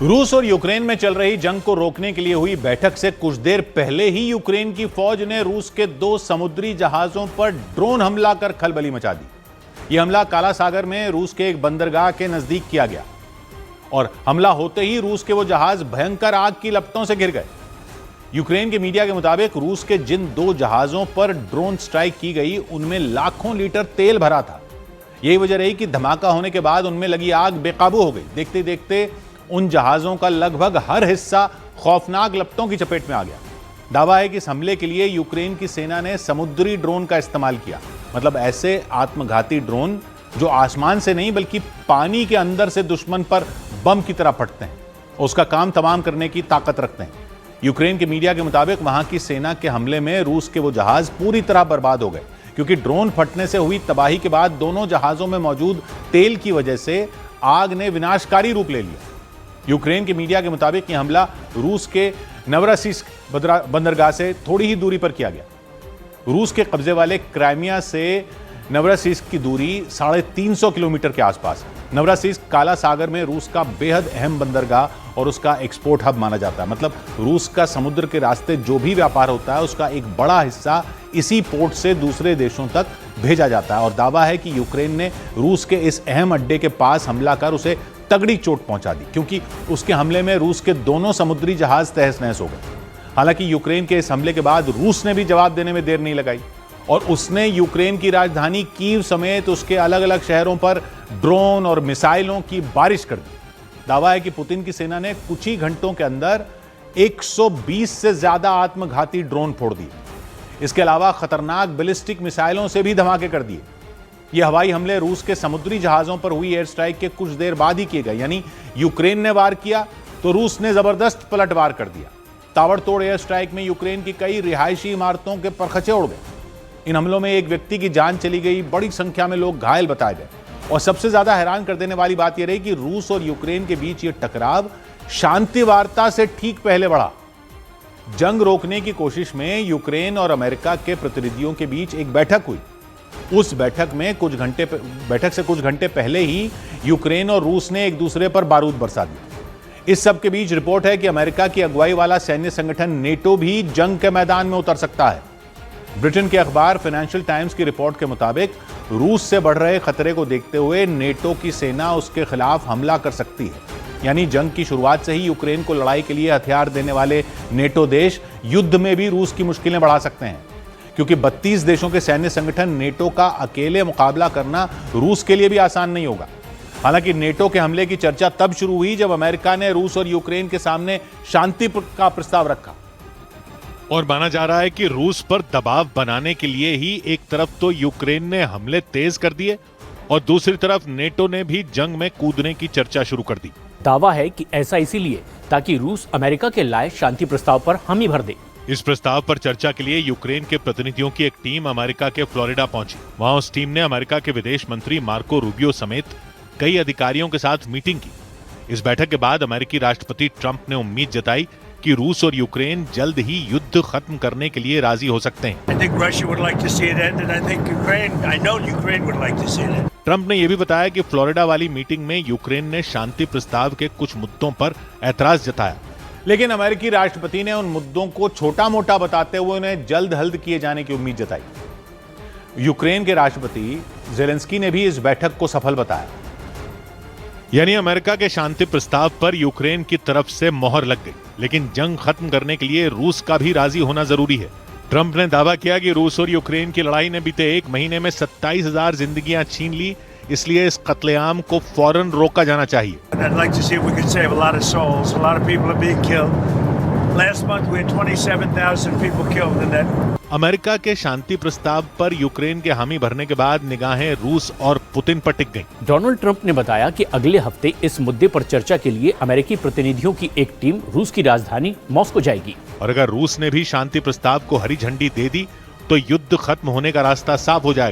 रूस और यूक्रेन में चल रही जंग को रोकने के लिए हुई बैठक से कुछ देर पहले ही यूक्रेन की फौज ने रूस के 2 समुद्री जहाजों पर ड्रोन हमला कर खलबली मचा दी। यह हमला काला सागर में रूस के एक बंदरगाह के नजदीक किया गया और हमला होते ही रूस के वो जहाज भयंकर आग की लपटों से घिर गए। यूक्रेन के मीडिया के मुताबिक रूस के जिन 2 जहाजों पर ड्रोन स्ट्राइक की गई उनमें लाखों लीटर तेल भरा था। यही वजह रही कि धमाका होने के बाद उनमें लगी आग बेकाबू हो गई। देखते देखते उन जहाजों का लगभग हर हिस्सा खौफनाक लपटों की चपेट में आ गया। दावा है कि इस हमले के लिए यूक्रेन की सेना ने समुद्री ड्रोन का इस्तेमाल किया, मतलब ऐसे आत्मघाती ड्रोन जो आसमान से नहीं बल्कि पानी के अंदर से दुश्मन पर बम की तरह फटते हैं और उसका काम तमाम करने की ताकत रखते हैं। यूक्रेन के मीडिया के मुताबिक वहां की सेना के हमले में रूस के वो जहाज पूरी तरह बर्बाद हो गए, क्योंकि ड्रोन फटने से हुई तबाही के बाद दोनों जहाजों में मौजूद तेल की वजह से आग ने विनाशकारी रूप ले लिया। यूक्रेन के मीडिया के मुताबिक यह हमला रूस के नवरासिस्क बंदरगाह से थोड़ी ही दूरी पर किया गया। रूस के कब्जे वाले क्राइमिया से नवरासिस्क की दूरी 350 किलोमीटर के आसपास है। नवरासिस्क काला सागर में रूस का बेहद अहम बंदरगाह और उसका एक्सपोर्ट हब माना जाता है, मतलब रूस का समुद्र के रास्ते जो भी व्यापार होता है उसका एक बड़ा हिस्सा इसी पोर्ट से दूसरे देशों तक भेजा जाता है। और दावा है कि यूक्रेन ने रूस के इस अहम अड्डे के पास हमला कर उसे तगड़ी चोट पहुंचा दी, क्योंकि उसके हमले में रूस के दोनों समुद्री जहाज तहस नहस हो गए। हालांकि यूक्रेन के इस हमले के बाद रूस ने भी जवाब देने में देर नहीं लगाई और उसने यूक्रेन की राजधानी कीव समेत उसके अलग अलग शहरों पर ड्रोन और मिसाइलों की बारिश कर दी। दावा है कि पुतिन की सेना ने कुछ ही घंटों के अंदर 120 से ज्यादा आत्मघाती ड्रोन फोड़ दिए। इसके अलावा खतरनाक बैलिस्टिक मिसाइलों से भी धमाके कर दिए। ये हवाई हमले रूस के समुद्री जहाजों पर हुई एयर स्ट्राइक के कुछ देर बाद ही किए गए, यानी यूक्रेन ने वार किया तो रूस ने जबरदस्त पलटवार कर दिया। ताबड़तोड़ एयर स्ट्राइक में यूक्रेन की कई रिहायशी इमारतों के परखचे उड़ गए। इन हमलों में एक व्यक्ति की जान चली गई, बड़ी संख्या में लोग घायल बताए गए और सबसे ज्यादा हैरान कर देने वाली बात यह रही कि रूस और यूक्रेन के बीच यह टकराव शांति वार्ता से ठीक पहले बढ़ा। जंग रोकने की कोशिश में यूक्रेन और अमेरिका के प्रतिनिधियों के बीच एक बैठक हुई। उस बैठक से कुछ घंटे पहले ही यूक्रेन और रूस ने एक दूसरे पर बारूद बरसा दिया। इस सब के बीच रिपोर्ट है कि अमेरिका की अगुवाई वाला सैन्य संगठन नेटो भी जंग के मैदान में उतर सकता है। ब्रिटेन के अखबार फाइनेंशियल टाइम्स की रिपोर्ट के मुताबिक रूस से बढ़ रहे खतरे को देखते हुए नेटो की सेना उसके खिलाफ हमला कर सकती है। यानी जंग की शुरुआत से ही यूक्रेन को लड़ाई के लिए हथियार देने वाले नेटो देश युद्ध में भी रूस की मुश्किलें बढ़ा सकते हैं, क्योंकि 32 देशों के सैन्य संगठन नेटो का अकेले मुकाबला करना रूस के लिए भी आसान नहीं होगा। हालांकि नेटो के हमले की चर्चा तब शुरू हुई जब अमेरिका ने रूस और यूक्रेन के सामने शांति का प्रस्ताव रखा। और माना जा रहा है कि रूस पर दबाव बनाने के लिए ही एक तरफ तो यूक्रेन ने हमले तेज कर दिए और दूसरी तरफ नेटो ने भी जंग में कूदने की चर्चा शुरू कर दी। दावा है कि ऐसा इसीलिए ताकि रूस अमेरिका के लाए शांति प्रस्ताव पर हामी भर दे। इस प्रस्ताव पर चर्चा के लिए यूक्रेन के प्रतिनिधियों की एक टीम अमेरिका के फ्लोरिडा पहुंची। वहां उस टीम ने अमेरिका के विदेश मंत्री मार्को रूबियो समेत कई अधिकारियों के साथ मीटिंग की। इस बैठक के बाद अमेरिकी राष्ट्रपति ट्रंप ने उम्मीद जताई कि रूस और यूक्रेन जल्द ही युद्ध खत्म करने के लिए राजी हो सकते हैं। ट्रंप ने यह भी बताया कि फ्लोरिडा वाली मीटिंग में यूक्रेन ने शांति प्रस्ताव के कुछ मुद्दों पर ऐतराज जताया, लेकिन अमेरिकी राष्ट्रपति ने उन मुद्दों को छोटा मोटा बताते हुए उन्हें जल्द हल किए जाने की उम्मीद जताई। यूक्रेन के राष्ट्रपति ज़ेलेंस्की ने भी इस बैठक को सफल बताया। यानी अमेरिका के शांति प्रस्ताव पर यूक्रेन की तरफ से मोहर लग गई, लेकिन जंग खत्म करने के लिए रूस का भी राजी होना जरूरी है। ट्रंप ने दावा किया कि रूस और यूक्रेन की लड़ाई ने बीते 1 महीने में 27,000 जिंदगियां छीन ली, इसलिए इस कत्लेआम को फौरन रोका जाना चाहिए। अमेरिका के शांति प्रस्ताव पर यूक्रेन के हामी भरने के बाद निगाहें रूस और पुतिन पर टिक गईं। डोनाल्ड ट्रंप ने बताया कि अगले हफ्ते इस मुद्दे पर चर्चा के लिए अमेरिकी प्रतिनिधियों की एक टीम रूस की राजधानी मॉस्को जाएगी। और अगर रूस ने भी शांति प्रस्ताव को हरी झंडी दे दी तो युद्ध खत्म होने का रास्ता साफ हो जाएगा।